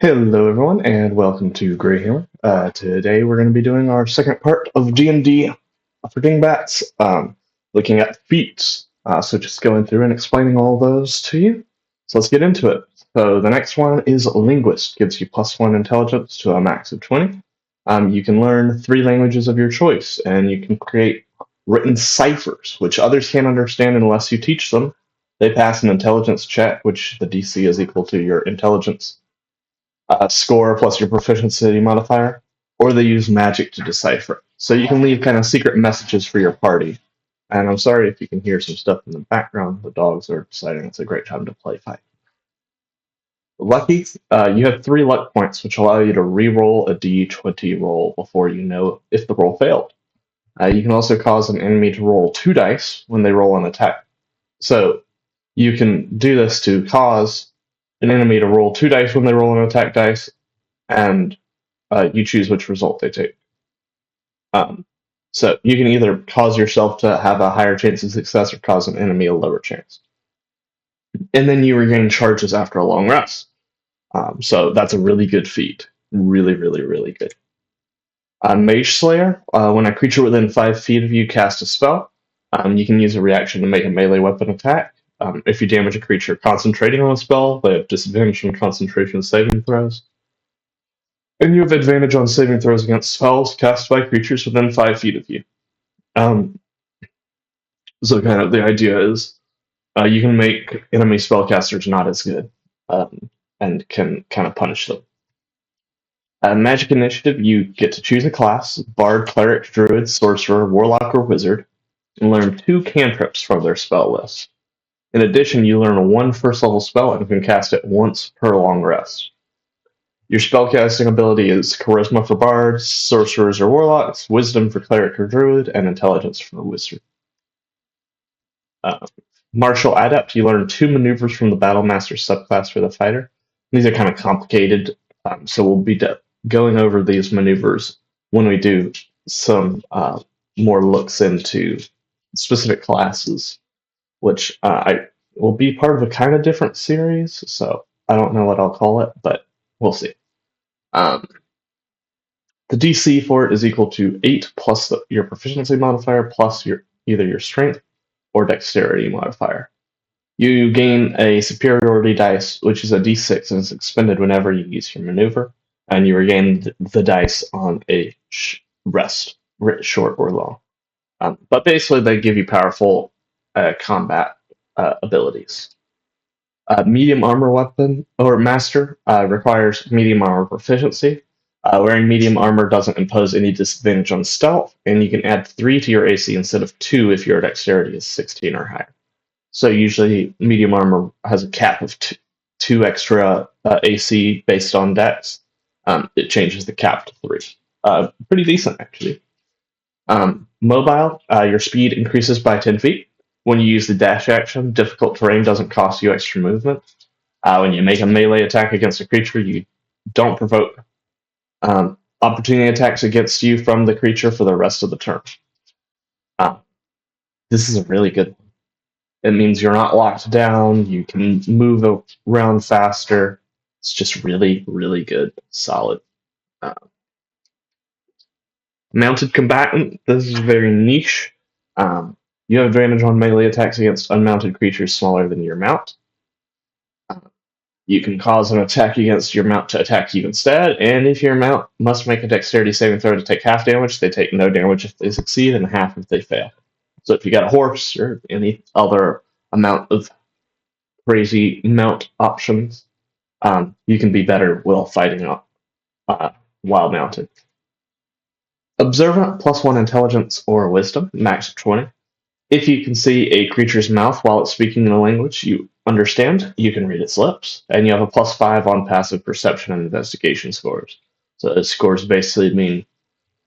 Hello, everyone, and welcome to Grey Hammer. Today, we're going to be doing our second part of D&D for Dingbats, looking at feats. So, just going through and explaining all those to you. So, let's get into it. So, the next one is Linguist, gives you +1 intelligence to a max of 20. You can learn 3 languages of your choice, and you can create written ciphers, which others can't understand unless you teach them. They pass an intelligence check, which the DC is equal to your intelligence score plus your proficiency modifier, or they use magic to decipher. So you can leave kind of secret messages for your party. And I'm sorry if you can hear some stuff in the background. The dogs are deciding it's a great time to play fight. Lucky, you have 3 luck points, which allow you to re-roll a d20 roll before you know if the roll failed. You can also cause an enemy to roll 2 dice when they roll an attack. So you can do this to cause an enemy to roll 2 dice when they roll an attack dice, and you choose which result they take. So you can either cause yourself to have a higher chance of success or cause an enemy a lower chance. And then you regain charges after a long rest. So that's a really good feat. Really, really, really good. Mage Slayer, when a creature within 5 feet of you casts a spell, you can use a reaction to make a melee weapon attack. If you damage a creature concentrating on a spell, they have disadvantage on concentration saving throws. And you have advantage on saving throws against spells cast by creatures within 5 feet of you. Um, so kind of the idea is you can make enemy spellcasters not as good, and can kind of punish them. Magic Initiative, you get to choose a class: Bard, Cleric, Druid, Sorcerer, Warlock, or Wizard, and learn 2 cantrips from their spell list. In addition, you learn 1 first-level spell and can cast it once per long rest. Your spellcasting ability is Charisma for Bards, Sorcerers or Warlocks, Wisdom for Cleric or Druid, and Intelligence for Wizard. Martial Adept, you learn 2 maneuvers from the Battlemaster subclass for the fighter. These are kind of complicated, so we'll be going over these maneuvers when we do some more looks into specific classes, which I will be part of a kind of different series, so I don't know what I'll call it, but we'll see. The DC for it is equal to 8 plus your proficiency modifier plus either your strength or dexterity modifier. You gain a superiority dice, which is a d6 and is expended whenever you use your maneuver, and you regain the dice on a rest, short or long. But basically, they give you powerful combat abilities. Medium armor weapon or master requires medium armor proficiency. Wearing medium armor doesn't impose any disadvantage on stealth, and you can add 3 to your AC instead of 2 if your dexterity is 16 or higher. So usually medium armor has a cap of 2 extra AC based on dex. It changes the cap to 3. Pretty decent, actually. Mobile, your speed increases by 10 feet. When you use the dash action, difficult terrain doesn't cost you extra movement. When you make a melee attack against a creature, you don't provoke opportunity attacks against you from the creature for the rest of the turn. This is a really good one. It means you're not locked down, you can move around faster. It's just really, really good. Solid. Mounted Combatant, this is very niche. You have advantage on melee attacks against unmounted creatures smaller than your mount. You can cause an attack against your mount to attack you instead, and if your mount must make a dexterity saving throw to take half damage, they take no damage if they succeed and half if they fail. So if you got a horse or any other amount of crazy mount options, you can be better while fighting while mounted. Observant, +1 intelligence or wisdom, max of 20. If you can see a creature's mouth while it's speaking in a language you understand, you can read its lips, and you have a +5 on passive perception and investigation scores. So the scores basically mean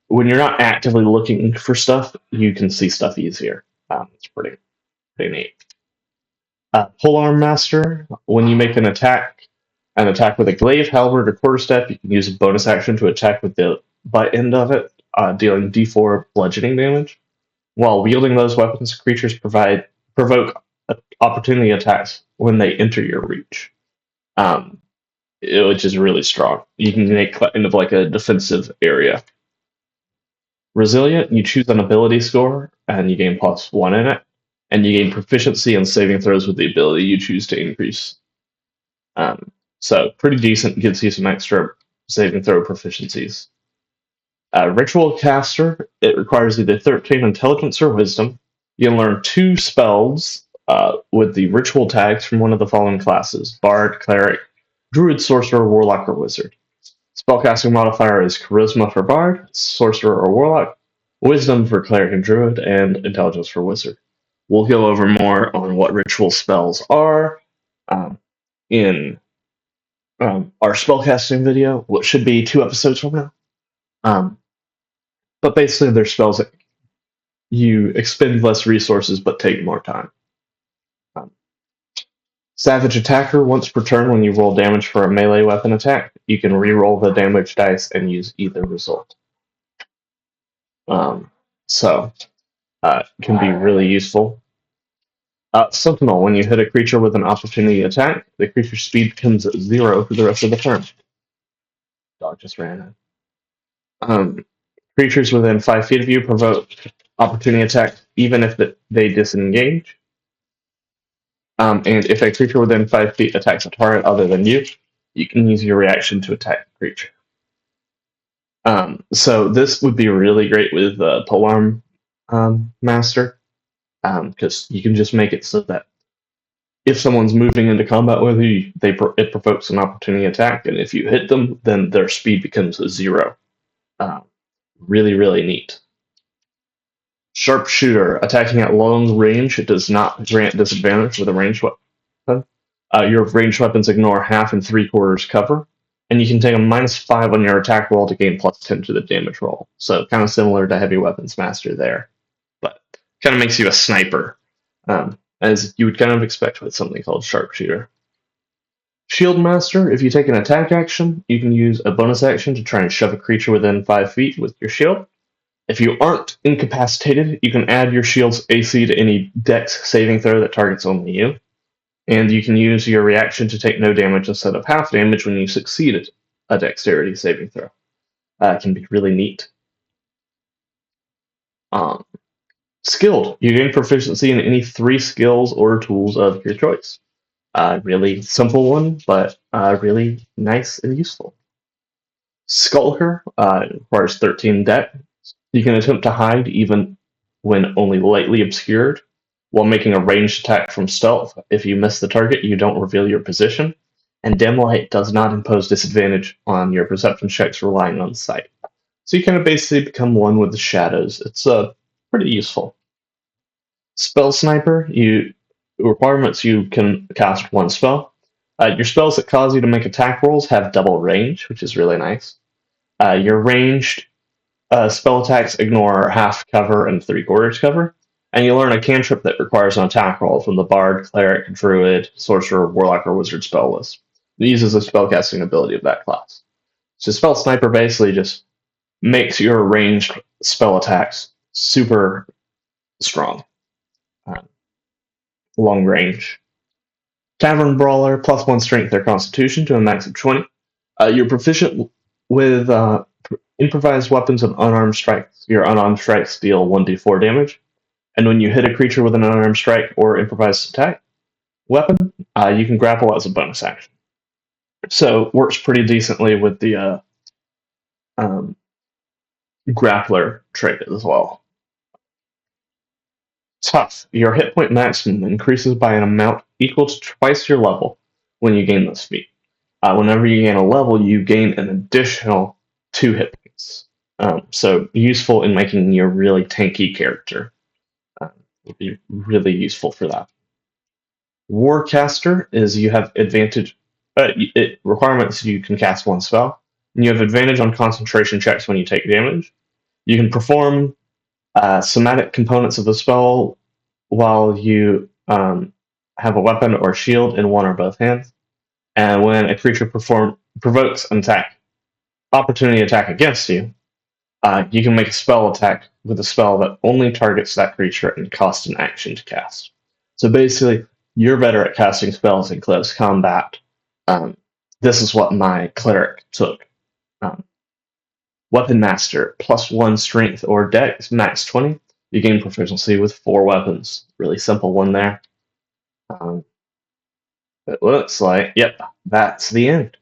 when you're not actively looking for stuff, you can see stuff easier. It's pretty neat. Polearm Master, when you make an attack with a glaive, halberd, or quarterstaff, you can use a bonus action to attack with the butt end of it, dealing d4 bludgeoning damage. While wielding those weapons, creatures provoke opportunity attacks when they enter your reach. which is really strong. You can make kind of like a defensive area. Resilient, you choose an ability score and you gain +1 in it, and you gain proficiency in saving throws with the ability you choose to increase. So pretty decent, gives you some extra saving throw proficiencies. Ritual caster, it requires either 13 intelligence or wisdom. You can learn 2 spells with the ritual tags from one of the following classes: Bard, Cleric, Druid, Sorcerer, Warlock, or Wizard. Spellcasting modifier is Charisma for Bard, Sorcerer or Warlock, Wisdom for Cleric and Druid, and Intelligence for Wizard. We'll go over more on what ritual spells are in our spellcasting video, which should be 2 episodes from now. But basically, they're spells that you expend less resources but take more time. Savage Attacker, once per turn when you roll damage for a melee weapon attack, you can re-roll the damage dice and use either result. So, it can be really useful. Sentinel, when you hit a creature with an opportunity attack, the creature's speed becomes 0 for the rest of the turn. Dog just ran in. Creatures within 5 feet of you provoke opportunity attack even if they disengage. And if a creature within 5 feet attacks a target other than you, you can use your reaction to attack the creature. So this would be really great with Polearm Master, because you can just make it so that if someone's moving into combat with you, it provokes an opportunity attack, and if you hit them, then their speed becomes 0. Really, really neat. Sharpshooter, attacking at long range, it does not grant disadvantage with a ranged weapon. Your ranged weapons ignore half and 3/4 cover, and you can take a -5 on your attack roll to gain +10 to the damage roll. So kind of similar to Heavy Weapons Master there, but kind of makes you a sniper, as you would kind of expect with something called Sharpshooter. Shield Master, if you take an attack action, you can use a bonus action to try and shove a creature within 5 feet with your shield. If you aren't incapacitated, you can add your shield's AC to any dex saving throw that targets only you. And you can use your reaction to take no damage instead of half damage when you succeeded a dexterity saving throw. It can be really neat. Skilled, you gain proficiency in any 3 skills or tools of your choice. Really simple one, but really nice and useful. Skulker requires 13 dex. You can attempt to hide even when only lightly obscured, while making a ranged attack from stealth. If you miss the target, you don't reveal your position, and dim light does not impose disadvantage on your perception checks relying on sight. So you kind of basically become one with the shadows. It's pretty useful. Spell Sniper, requirements: you can cast 1 spell. Your spells that cause you to make attack rolls have double range, which is really nice. Your ranged spell attacks ignore half cover and 3/4 cover, and you learn a cantrip that requires an attack roll from the Bard, Cleric, Druid, Sorcerer, Warlock, or Wizard spell list. It uses a spellcasting ability of that class. So Spell Sniper basically just makes your ranged spell attacks super strong. Long range. Tavern Brawler, +1 strength or constitution to a max of 20. You're proficient with improvised weapons and unarmed strikes. Your unarmed strikes deal 1d4 damage. And when you hit a creature with an unarmed strike or improvised attack weapon, you can grapple as a bonus action. So works pretty decently with the grappler trait as well. Tough. Your hit point maximum increases by an amount equal to twice your level when you gain this feat. Whenever you gain a level, you gain an additional 2 hit points. So useful in making you a really tanky character. Would be really useful for that. Warcaster is you have advantage. It requirements you can cast 1 spell, and you have advantage on concentration checks when you take damage. You can perform somatic components of the spell while you have a weapon or shield in one or both hands. And when a creature provokes an opportunity attack against you, you can make a spell attack with a spell that only targets that creature and costs an action to cast. So basically, you're better at casting spells in close combat this is what my cleric took. Um, Weapon Master, +1 strength or dex, max 20. You gain proficiency with 4 weapons. Really simple one there. It looks like, yep, that's the end.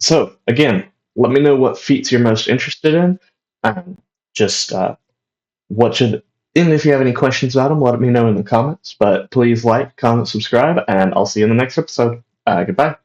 So, again, let me know what feats you're most interested in. Just what should, and if you have any questions about them, let me know in the comments. But please like, comment, subscribe, and I'll see you in the next episode. Goodbye.